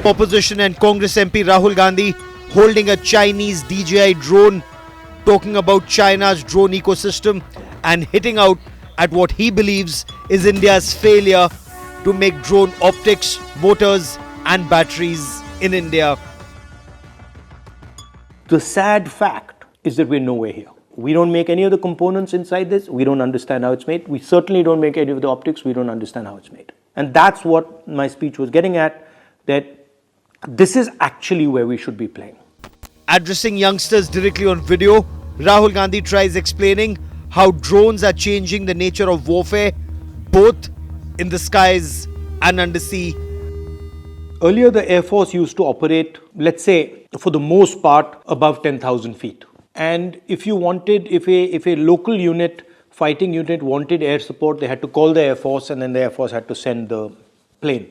Opposition and Congress MP Rahul Gandhi holding a Chinese DJI drone, talking about China's drone ecosystem and hitting out at what he believes is India's failure to make drone optics, motors and batteries in India. The sad fact is that we're nowhere here. We don't make any of the components inside this. We don't understand how it's made. We certainly don't make any of the optics. We don't understand how it's made. And that's what my speech was getting at, that this is actually where we should be playing. Addressing youngsters directly on video, Rahul Gandhi tries explaining how drones are changing the nature of warfare, both in the skies and undersea. Earlier, the Air Force used to operate, let's say, for the most part, above 10,000 feet. And if you wanted, if a local unit, fighting unit wanted air support, they had to call the Air Force, and then the Air Force had to send the plane.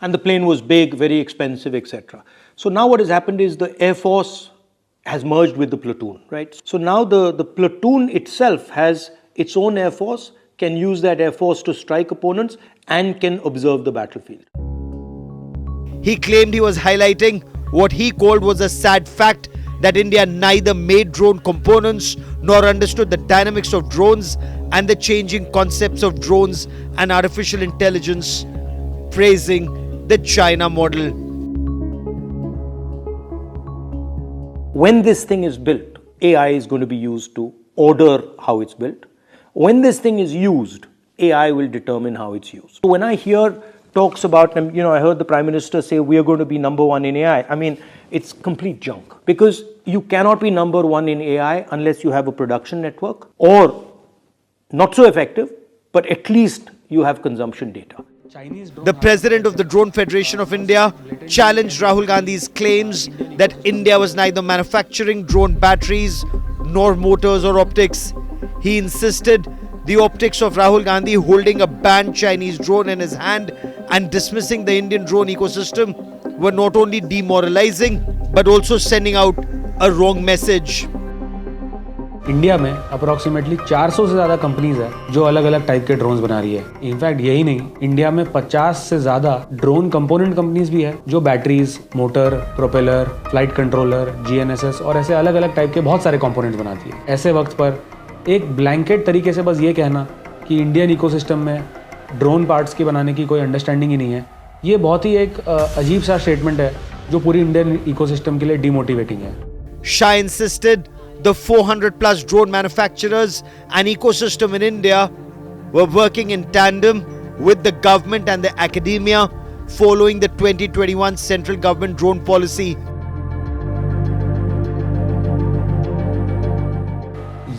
And the plane was big, very expensive, etc. So now what has happened is the Air Force has merged with the platoon, right? So now the platoon itself has its own Air Force, can use that Air Force to strike opponents and can observe the battlefield. He claimed he was highlighting what he called was a sad fact that India neither made drone components nor understood the dynamics of drones and the changing concepts of drones and artificial intelligence, praising the China model. When this thing is built, AI is going to be used to order how it's built. When this thing is used, AI will determine how it's used. So when I hear talks about, I heard the Prime Minister say we are going to be number one in AI. I mean, it's complete junk, because you cannot be number one in AI unless you have a production network, or not so effective, but at least you have consumption data. The president of the Drone Federation of India challenged Rahul Gandhi's claims that India was neither manufacturing drone batteries nor motors or optics. He insisted the optics of Rahul Gandhi holding a banned Chinese drone in his hand and dismissing the Indian drone ecosystem were not only demoralizing but also sending out a wrong message. India में approximately 400 से ज़्यादा companies है जो अलग अलग type के drones बना रही है। इनफैक्ट यही नहीं, इंडिया में 50 से ज़्यादा ड्रोन कंपोनेंट कंपनीज भी है जो batteries, motor, propeller, flight controller, GNSS और ऐसे अलग अलग टाइप के बहुत सारे कंपोनेंट्स बनाती है। ऐसे वक्त पर एक ब्लैंकेट तरीके से बस ये कहना कि इंडियन इकोसिस्टम में ड्रोन पार्ट्स के बनाने की कोई अंडरस्टैंडिंग ही नहीं है, ये बहुत ही एक अजीब सा स्टेटमेंट है जो पूरी इंडियन इकोसिस्टम के लिए डीमोटिवेटिंग है। Shah insisted the 400 plus drone manufacturers and ecosystem in India were working in tandem with the government and the academia following the 2021 central government drone policy.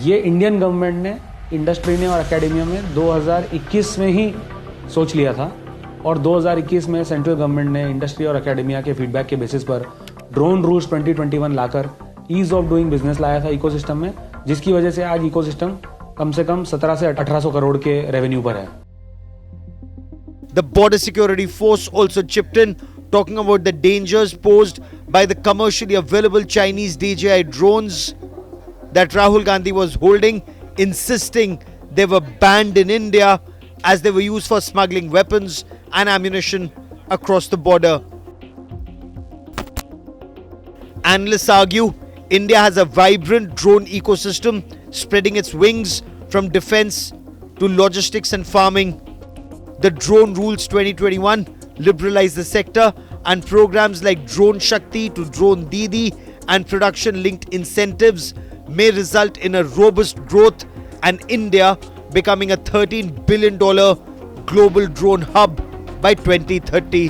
ये इंडियन गवर्नमेंट ने, industry ने और academia में 2021 में ही सोच लिया था, और 2021 में सेंट्रल गवर्नमेंट ने इंडस्ट्री और एकेडेमिया के फीडबैक के बेसिस पर ड्रोन रूल्स 2021 लाकर ईज ऑफ डूइंग बिजनेस लाया था इकोसिस्टम में, जिसकी वजह से आज इकोसिस्टम कम से कम 17 से 1800 करोड़ के रेवेन्यू पर है। The Border Security Force also chipped in, talking about the dangers posed by the commercially available Chinese DJI drones that Rahul Gandhi was holding, insisting they were banned in India as they were used for smuggling weapons and ammunition across the border. Analysts argue India has a vibrant drone ecosystem spreading its wings from defense to logistics and farming. The Drone Rules 2021 liberalized the sector, and programs like Drone Shakti to Drone Didi and production linked incentives may result in a robust growth and India becoming a $13 billion global drone hub by 2030.